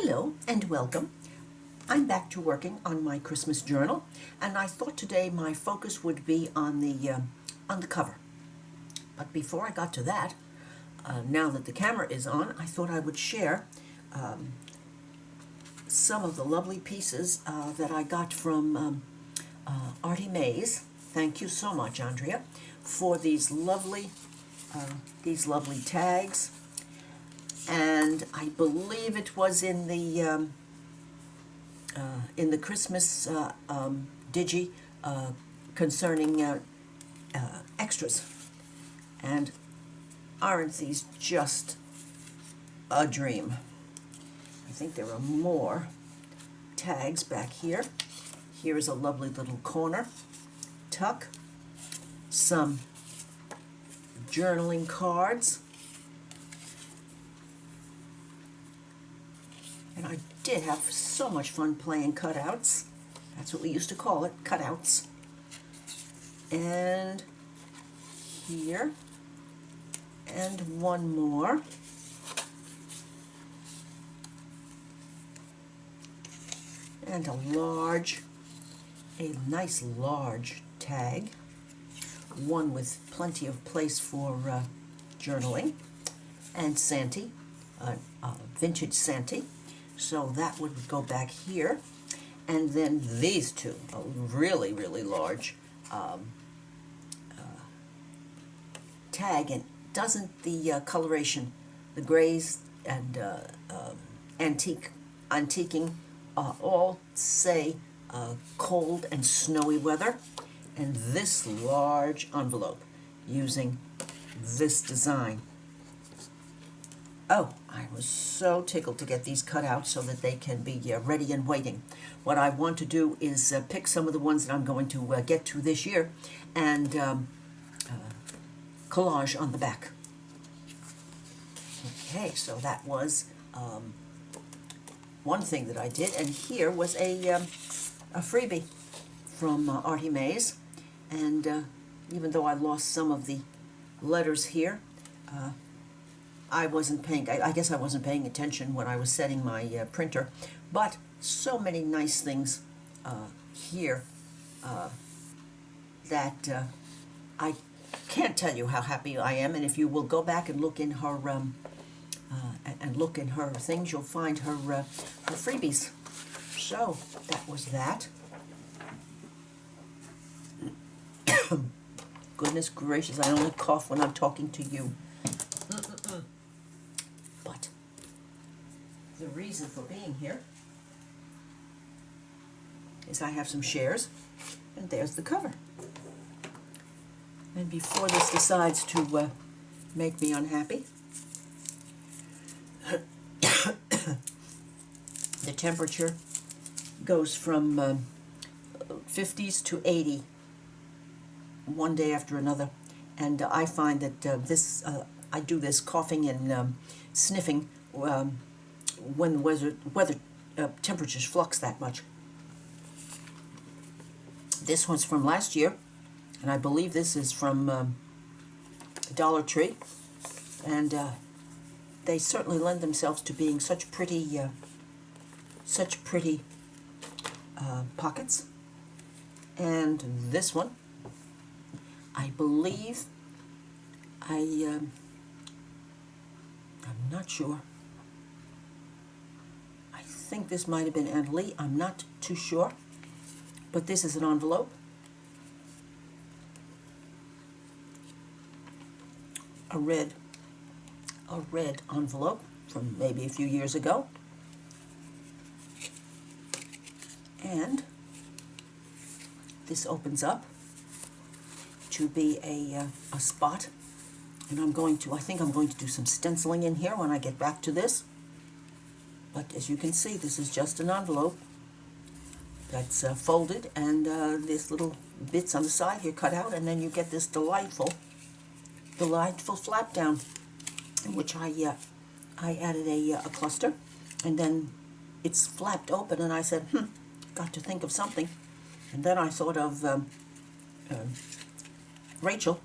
Hello and welcome. I'm back to working on my Christmas journal, and I thought today my focus would be on the cover. But before I got to that, now that the camera is on, I thought I would share some of the lovely pieces that I got from Artie Mays. Thank you so much, Andrea, for these lovely tags. And I believe it was in the Christmas digi concerning extras. And aren't these just a dream? I think there are more tags back here. Here is a lovely little corner tuck, some journaling cards. And I did have so much fun playing cutouts. That's what we used to call it, cutouts. And here, and one more. And a nice large tag. One with plenty of place for journaling. And Santee, vintage Santee. So that would go back here. And then these two, a really, really large tag. And doesn't the coloration, the grays and antiquing, all say cold and snowy weather? And this large envelope using this design. Oh, I was so tickled to get these cut out so that they can be ready and waiting. What I want to do is pick some of the ones that I'm going to get to this year and collage on the back. Okay, so that was one thing that I did, and here was a freebie from Artie Mays, and even though I lost some of the letters here, I guess I wasn't paying attention when I was setting my printer, but so many nice things here that I can't tell you how happy I am. And if you will go back and look in her things, you'll find her freebies. So that was that. Goodness gracious, I only cough when I'm talking to you. But the reason for being here is I have some shares, and there's the cover. And before this decides to make me unhappy, the temperature goes from 50s to 80 one day after another, and I find that I do this coughing and sniffing when the weather temperatures flux that much. This one's from last year, and I believe this is from Dollar Tree, and they certainly lend themselves to being such pretty pockets. And this one, I believe, I'm not sure. I think this might have been Aunt Lee. I'm not too sure. But this is an envelope. A red envelope from maybe a few years ago. And this opens up to be a spot. And I think I'm going to do some stenciling in here when I get back to this. But as you can see, this is just an envelope that's folded, and this little bits on the side here cut out, and then you get this delightful flap down, in which I added a cluster, and then it's flapped open, and I said, got to think of something. And then I thought of Rachel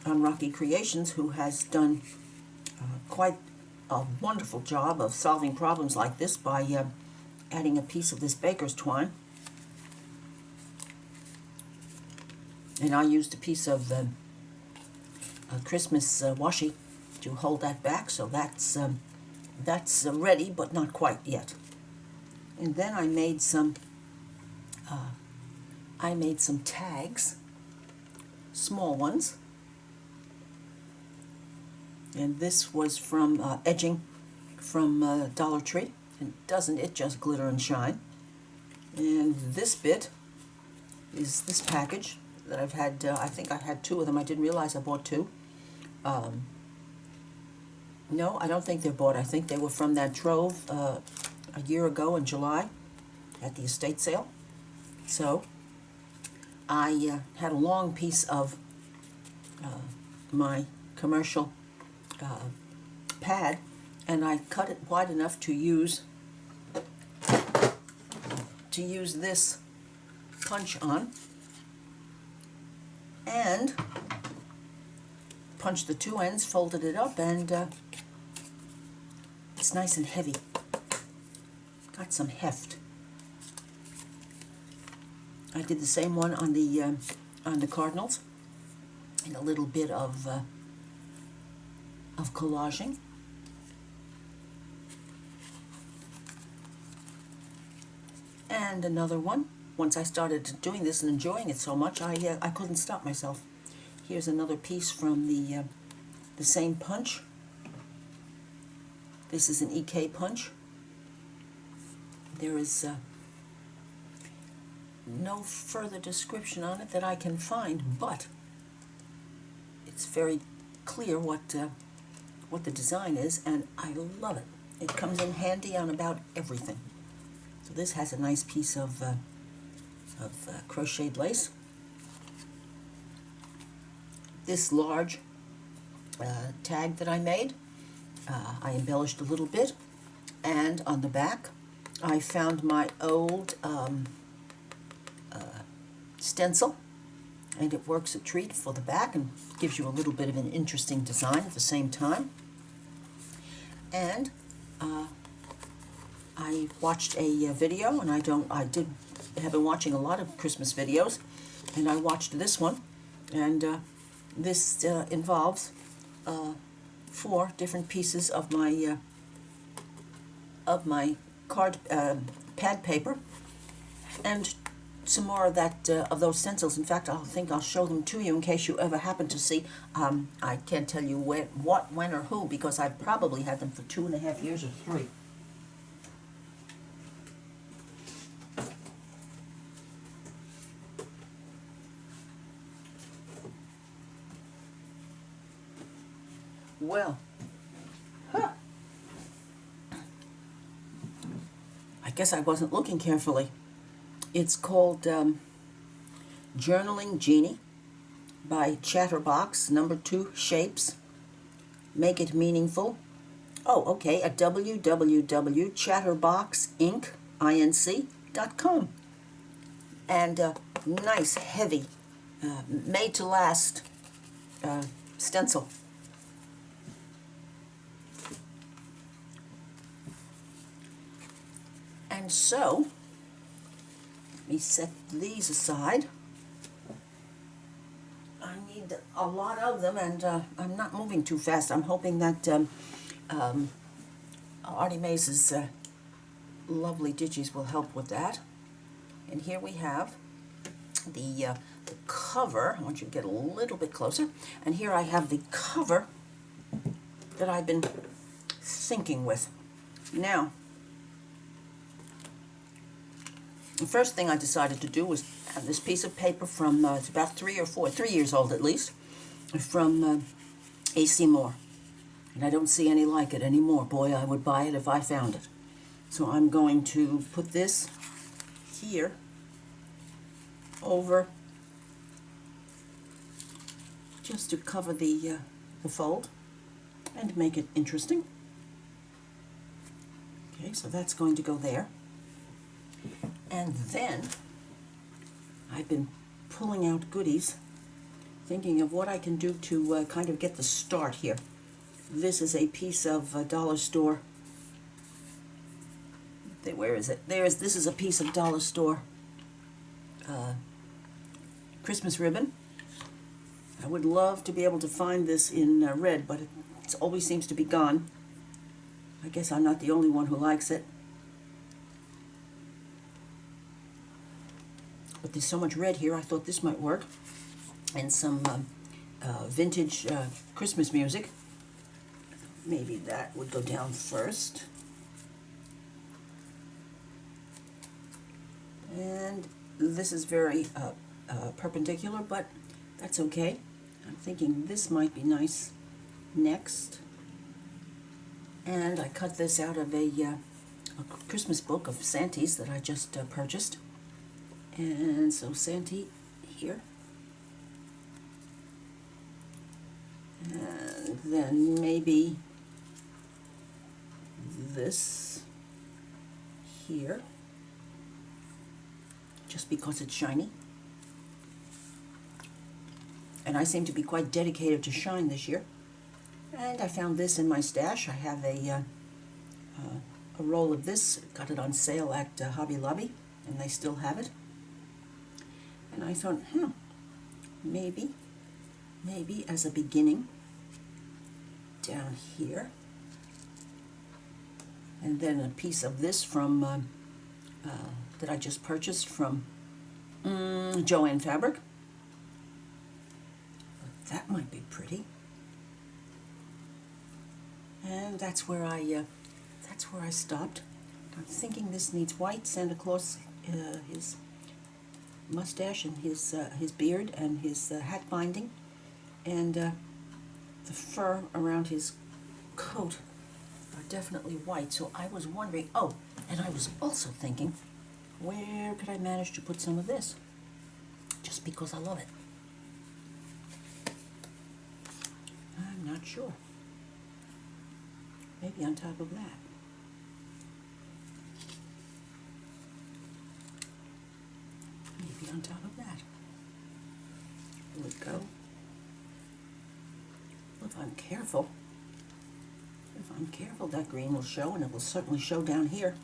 on Rocky Creations, who has done quite a wonderful job of solving problems like this by adding a piece of this baker's twine. And I used a piece of a Christmas washi to hold that back, so that's ready, but not quite yet. And then I made some tags, small ones, and this was from edging from Dollar Tree, and doesn't it just glitter and shine? And this bit is this package that I've had, I think I had 2 of them. I didn't realize I bought 2. No, I don't think they're bought. I think they were from that trove a year ago in July at the estate sale. So I had a long piece of my commercial pad, and I cut it wide enough to use this punch on, and punched the 2 ends, folded it up, and it's nice and heavy. Got some heft. I did the same one on the cardinals, and a little bit of collaging. And another one. Once I started doing this and enjoying it so much, I couldn't stop myself. Here's another piece from the same punch. This is an EK punch. There is no further description on it that I can find, but it's very clear what the design is, and I love it. It comes in handy on about everything. So this has a nice piece of crocheted lace. This large tag that I made, I embellished a little bit, and on the back I found my old stencil, and it works a treat for the back and gives you a little bit of an interesting design at the same time. And I watched a video, and I have been watching a lot of Christmas videos, and I watched this one, and this involves 4 different pieces of my card pad paper, and some more of that of those stencils. In fact, I think I'll show them to you in case you ever happen to see. I can't tell you when, or who, because I've probably had them for 2.5 years or 3. Well, I guess I wasn't looking carefully. It's called Journaling Genie by Chatterbox, number 2 shapes. Make it meaningful. Oh, okay, at www.chatterboxinc.com. And nice, heavy, made to last stencil. And so, let me set these aside. I need a lot of them, and I'm not moving too fast. I'm hoping that Artie Maze's lovely digis will help with that. And here we have the cover. I want you to get a little bit closer. And here I have the cover that I've been thinking with. Now, the first thing I decided to do was have this piece of paper from, it's about 3 years old at least, from A.C. Moore. And I don't see any like it anymore. Boy, I would buy it if I found it. So I'm going to put this here over, just to cover the fold and make it interesting. Okay, so that's going to go there. And then I've been pulling out goodies, thinking of what I can do to kind of get the start here. This is a piece of dollar store. Where is it? This is a piece of dollar store Christmas ribbon. I would love to be able to find this in red, but it always seems to be gone. I guess I'm not the only one who likes it. But there's so much red here, I thought this might work. And some vintage Christmas music. Maybe that would go down first. And this is very perpendicular, but that's okay. I'm thinking this might be nice next. And I cut this out of a Christmas book of Santy's that I just purchased. And so Santy here. And then maybe this here, just because it's shiny. And I seem to be quite dedicated to shine this year. And I found this in my stash. I have a roll of this. Got it on sale at Hobby Lobby, and they still have it. And I thought, maybe as a beginning, down here. And then a piece of this from that I just purchased from Joann Fabric. That might be pretty. And that's where I stopped. I'm thinking this needs white. Santa Claus, his mustache and his beard and his hat binding, and the fur around his coat are definitely white. So I was wondering. Oh, and I was also thinking, where could I manage to put some of this? Just because I love it. I'm not sure. Maybe on top of that. Maybe on top of that. Will it go? Well, if I'm careful, that green will show, and it will certainly show down here.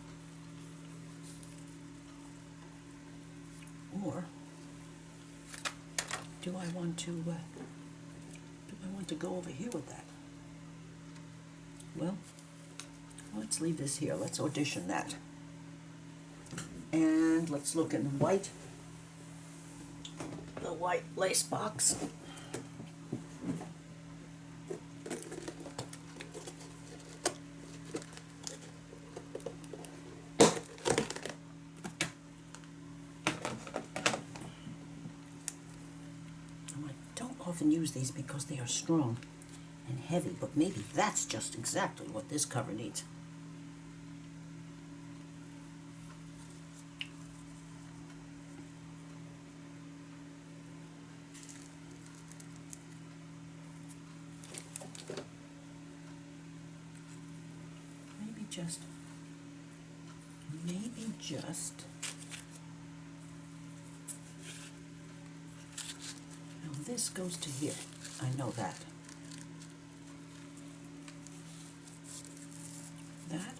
Or do I want to go over here with that? Well, let's leave this here. Let's audition that. And let's look in the white lace box. I don't often use these because they are strong and heavy, but maybe that's just exactly what this cover needs. Maybe just now this goes to here. I know that. That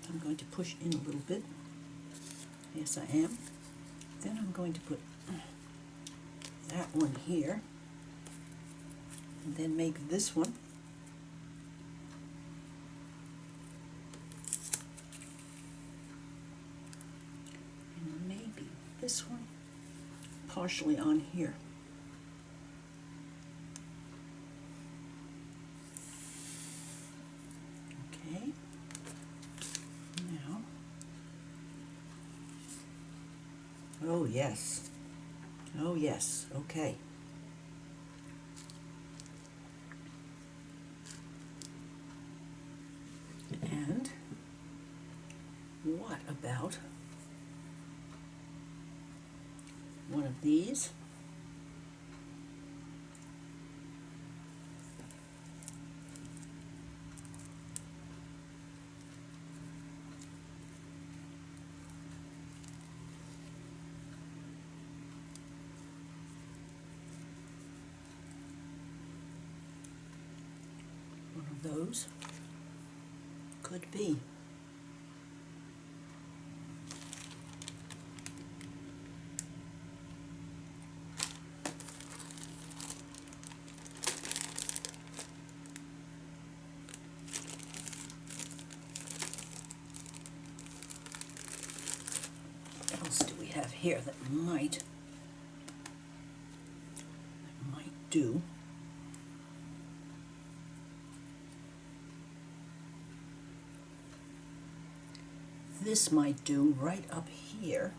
I'm going to push in a little bit. Yes, I am. Then I'm going to put that one here, and then make this one. This one partially on here. Okay. Now, oh yes, okay. And what about one of these? One of those could be. What else do we have here that might do? This might do right up here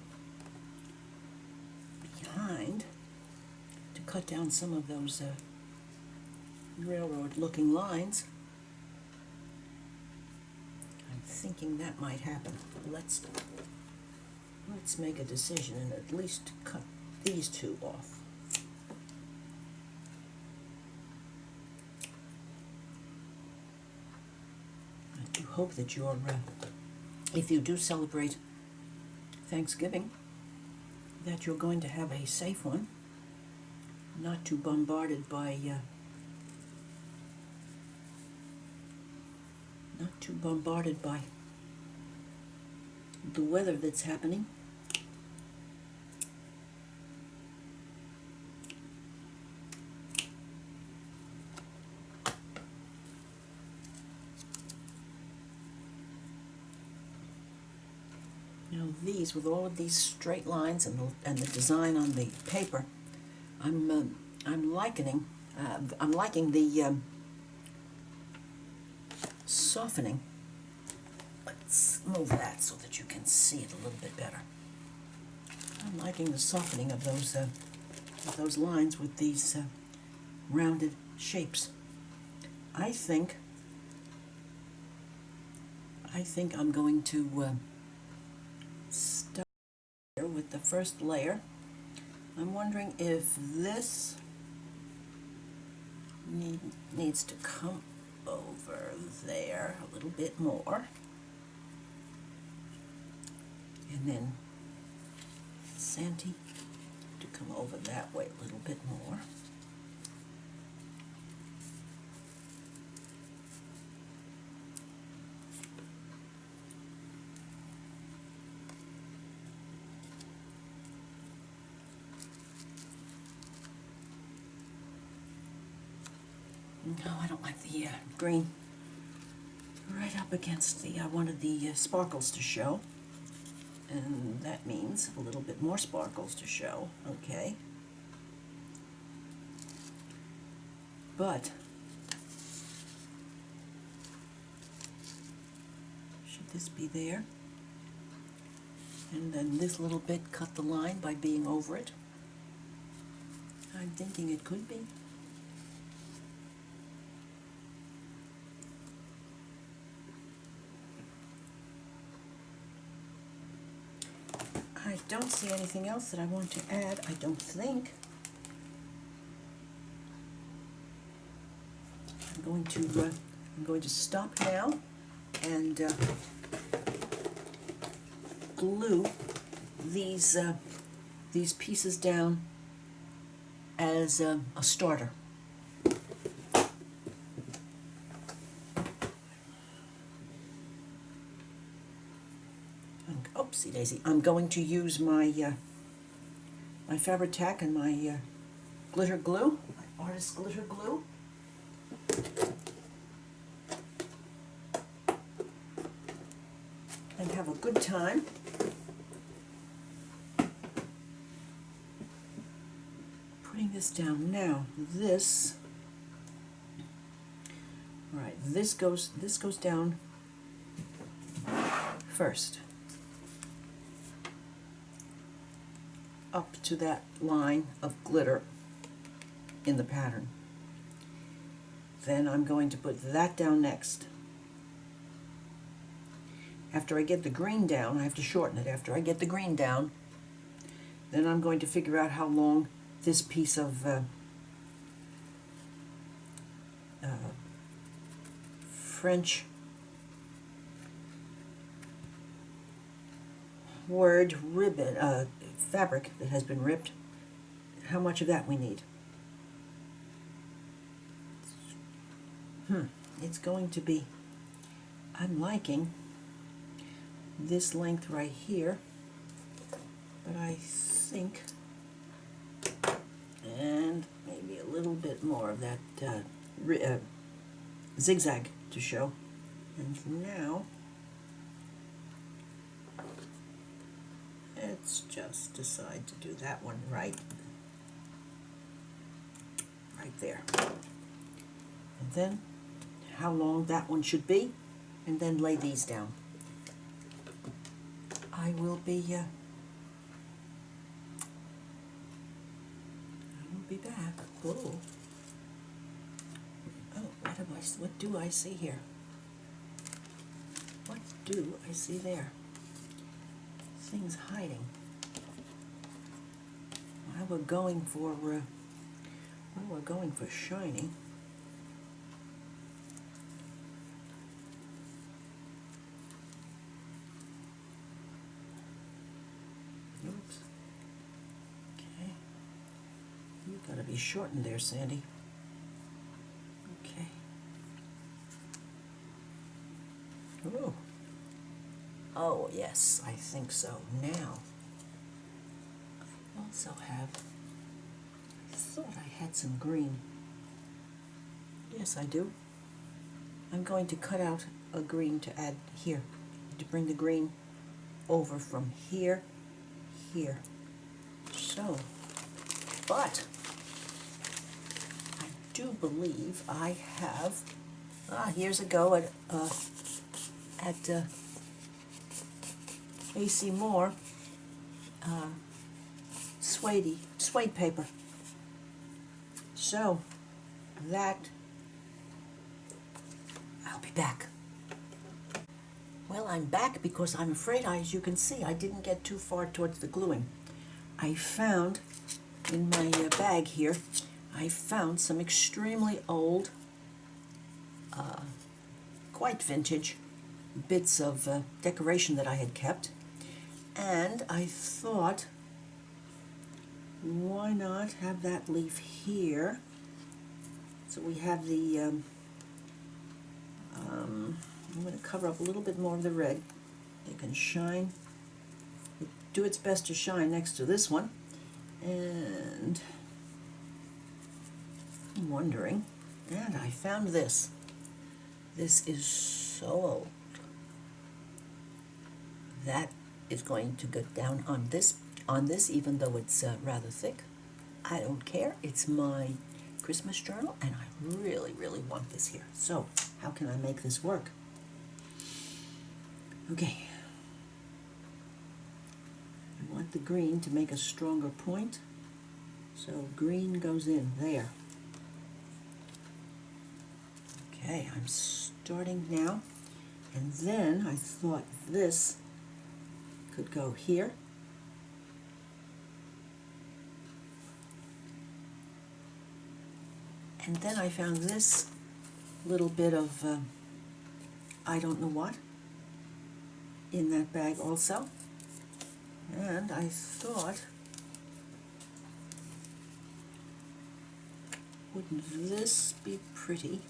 behind to cut down some of those railroad looking lines. I'm thinking that might happen. Let's make a decision and at least cut these two off. I do hope that you're if you do celebrate Thanksgiving, that you're going to have a safe one, not too bombarded by the weather that's happening. Now these, with all of these straight lines and the design on the paper, I'm liking the softening. Let's move that so that you can see it a little bit better. I'm liking the softening of those lines with these rounded shapes. I think I'm going to start here with the first layer. I'm wondering if this needs to come over there a little bit more, and then Santi to come over that way a little bit more. No, I don't like the green right up against the, I wanted the sparkles to show, and that means a little bit more sparkles to show, okay. But should this be there? And then this little bit cut the line by being over it? I'm thinking it could be. I don't see anything else that I want to add, I don't think. I'm going to stop now and glue these pieces down as a starter. Oopsie daisy. I'm going to use my my Fabri-Tac and my glitter glue, my artist glitter glue. And have a good time. Putting this down now. This, all right, this goes down first, up to that line of glitter in the pattern. Then I'm going to put that down next. After I get the green down, I have to shorten it. After I get the green down, then I'm going to figure out how long this piece of French word ribbon, fabric that has been ripped, how much of that we need. it's going to be, I'm liking this length right here, but I think, and maybe a little bit more of that zigzag to show. And now, let's just decide to do that one right there. And then how long that one should be, and then lay these down. I will be back. Oh, what do I see here? What do I see there? Things hiding. While we're going for shiny. Oops. Okay. You've got to be shortened there, Sandy. Okay. Oh. Oh, yes, I think so. Now, I also have, I thought I had some green. Yes, I do. I'm going to cut out a green to add here, to bring the green over from here, here. So, but I do believe I have, here's a go at A.C. Moore suede paper. So that, I'll be back. Well, I'm back because I'm afraid, as you can see, I didn't get too far towards the gluing. I found in my bag here, I found some extremely old, quite vintage bits of decoration that I had kept, and I thought, why not have that leaf here? So we have the, I'm going to cover up a little bit more of the red. It can shine, do its best to shine next to this one, and I'm wondering, and I found this. This is so old. That is going to go down on this, even though it's rather thick. I don't care. It's my Christmas journal, and I really, really want this here. So, how can I make this work? Okay. I want the green to make a stronger point. So, green goes in there. Okay, I'm starting now. And then I thought this could go here. And then I found this little bit of I don't know what in that bag also. And I thought, wouldn't this be pretty?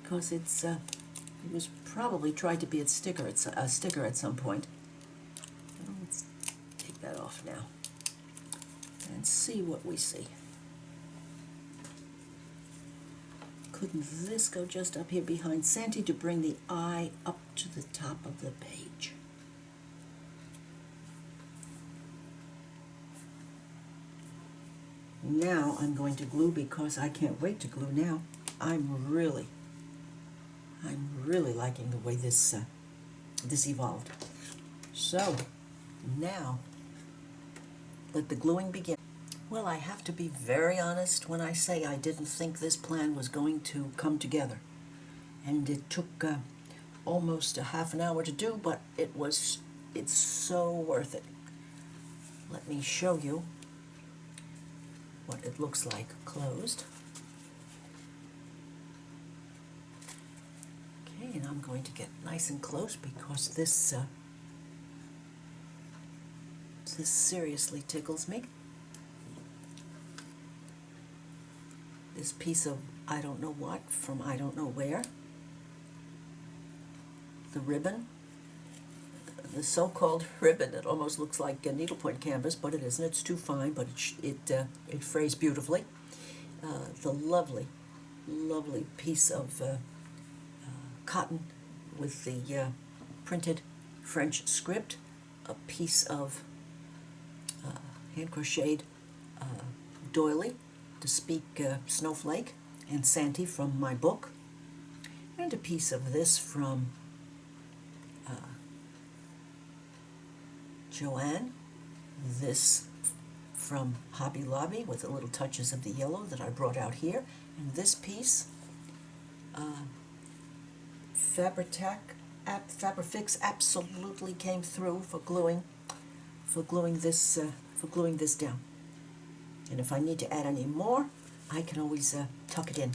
Because it's it was probably tried to be a sticker at some point. Let's take that off now and see what we see. Couldn't this go just up here behind Santy to bring the eye up to the top of the page? Now I'm going to glue because I can't wait to glue now. I'm really liking the way this evolved. So now let the gluing begin. Well, I have to be very honest when I say I didn't think this plan was going to come together, and it took almost a half an hour to do, but it's so worth it. Let me show you what it looks like closed. Okay, and I'm going to get nice and close because this seriously tickles me. this piece of I don't know what from I don't know where. The ribbon, the so-called ribbon, it almost looks like a needlepoint canvas, but it isn't. It's too fine, but it frays beautifully. The lovely, lovely piece of cotton with the printed French script, a piece of hand crocheted doily to speak Snowflake and Santee from my book, and a piece of this from Joanne, this from Hobby Lobby with the little touches of the yellow that I brought out here, and this piece, Fabrifix absolutely came through for gluing this down. And if I need to add any more, I can always tuck it in.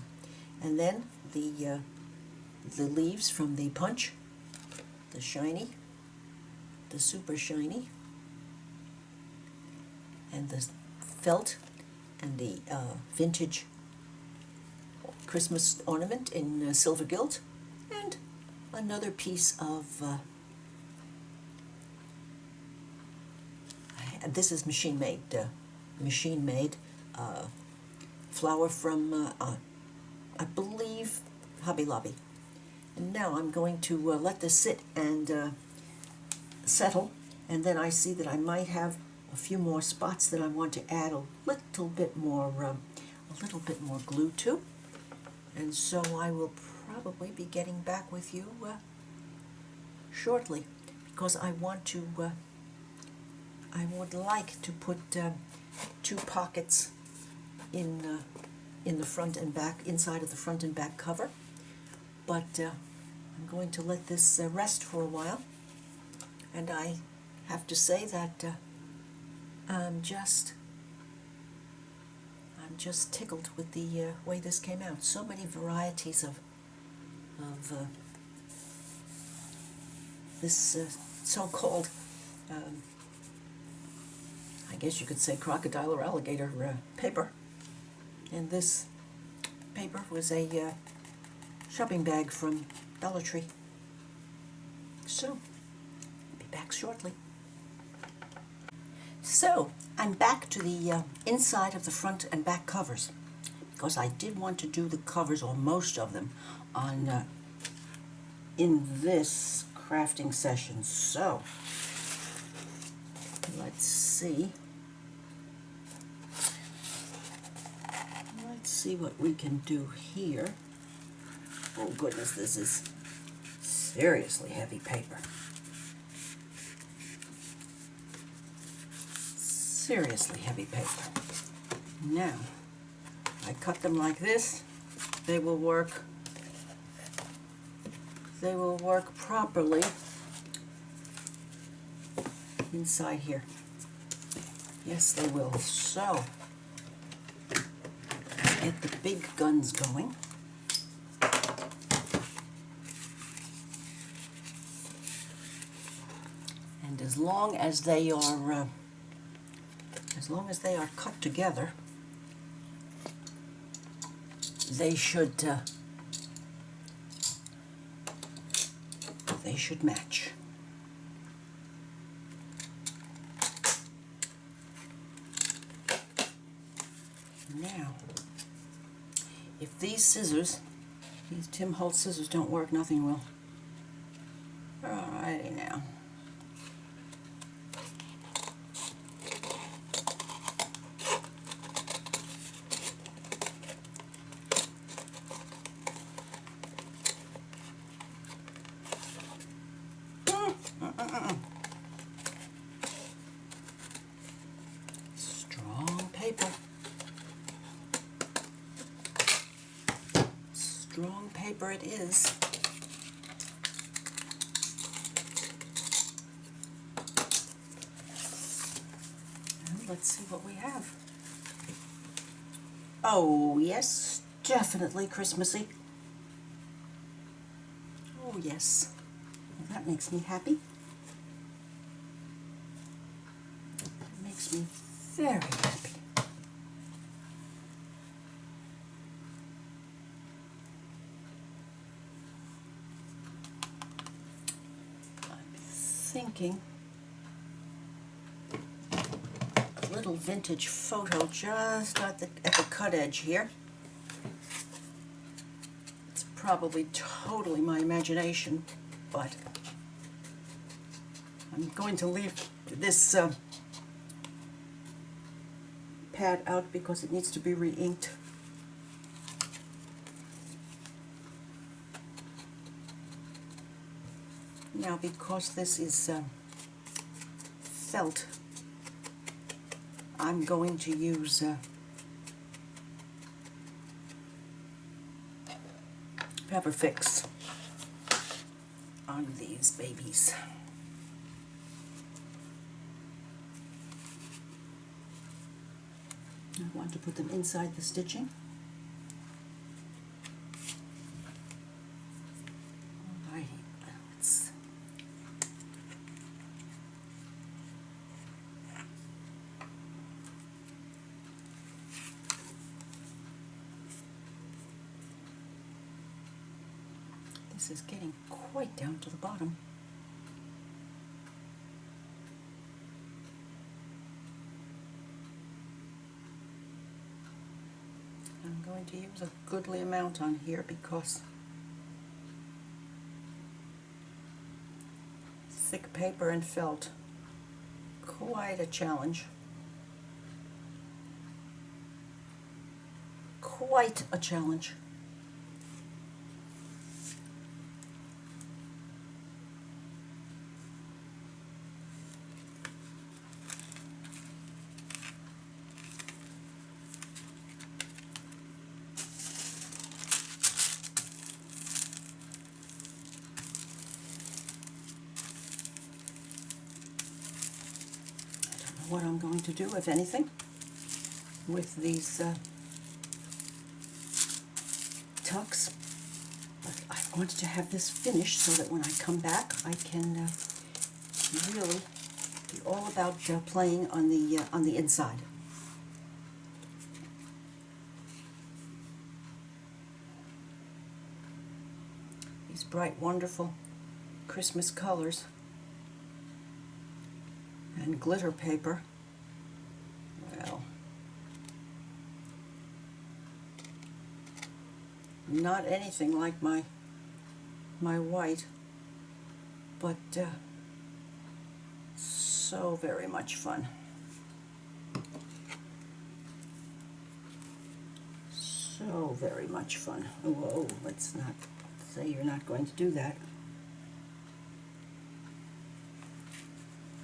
And then the leaves from the punch, the shiny, the super shiny, and the felt, and the vintage Christmas ornament in silver gilt, and another piece of this is machine made flower from I believe Hobby Lobby. And now I'm going to let this sit and settle, and then I see that I might have a few more spots that I want to add a little bit more glue to, and so I will probably be getting back with you shortly, because I would like to put 2 pockets in the front and back, inside of the front and back cover, but I'm going to let this rest for a while, and I have to say that I'm just tickled with the way this came out. So many varieties of this so-called, I guess you could say, crocodile or alligator paper. And this paper was a shopping bag from Dollar Tree. So, I'll be back shortly. So, I'm back to the inside of the front and back covers, because I did want to do the covers, or most of them, on in this crafting session. So, let's see. Let's see what we can do here. Oh goodness, this is seriously heavy paper. Seriously heavy paper. Now, I cut them like this. They will work properly inside here. Yes, they will. So, get the big guns going. And as long as they are cut together, they should match. Now, if these Tim Holtz scissors don't work, nothing will. Alrighty now. Strong paper. Strong paper it is. And let's see what we have. Oh yes, definitely Christmassy. Oh yes, well, that makes me happy. It makes me very happy. thinking a little vintage photo just at the cut edge here. It's probably totally my imagination, but I'm going to leave this pad out because it needs to be re-inked. Now, because this is felt, I'm going to use Pepper Fix on these babies. I want to put them inside the stitching. Alrighty, let's this is getting quite down to the bottom. I'm going to use a goodly amount on here because thick paper and felt, quite a challenge. Quite a challenge. What I'm going to do, if anything, with these tucks, but I wanted to have this finished so that when I come back I can really be all about playing on the inside. These bright, wonderful Christmas colors and glitter paper, well, not anything like my white, but so very much fun. So very much fun. Whoa, let's not say you're not going to do that.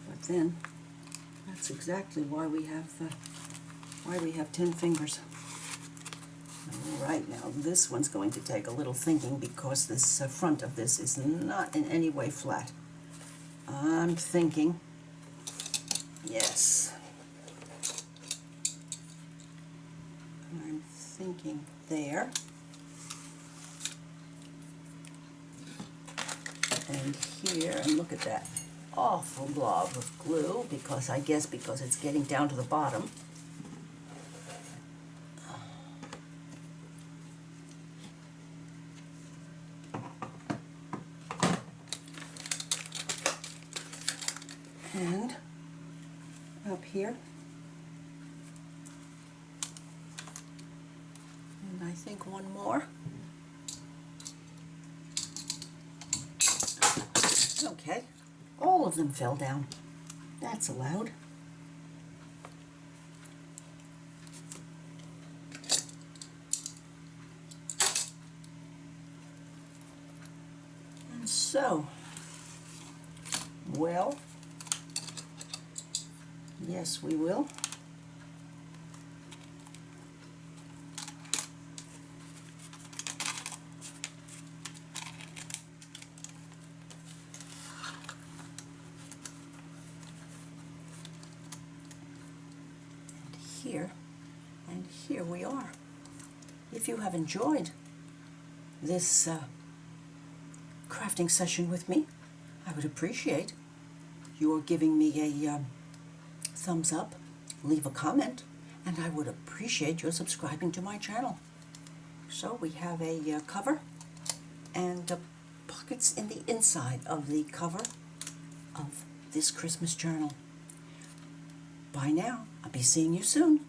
But then, that's exactly why we have 10 fingers. All right, now this one's going to take a little thinking because this front of this is not in any way flat. I'm thinking, yes. I'm thinking there. And here, and look at that awful glob of glue, because I guess because it's getting down to the bottom. And up here, and I think one more. Okay, all of them fell down. That's allowed. And so, well, yes, we will. And here we are. If you have enjoyed this crafting session with me, I would appreciate your giving me a thumbs up, leave a comment, and I would appreciate your subscribing to my channel. So we have a cover and pockets in the inside of the cover of this Christmas journal. Bye now. I'll be seeing you soon.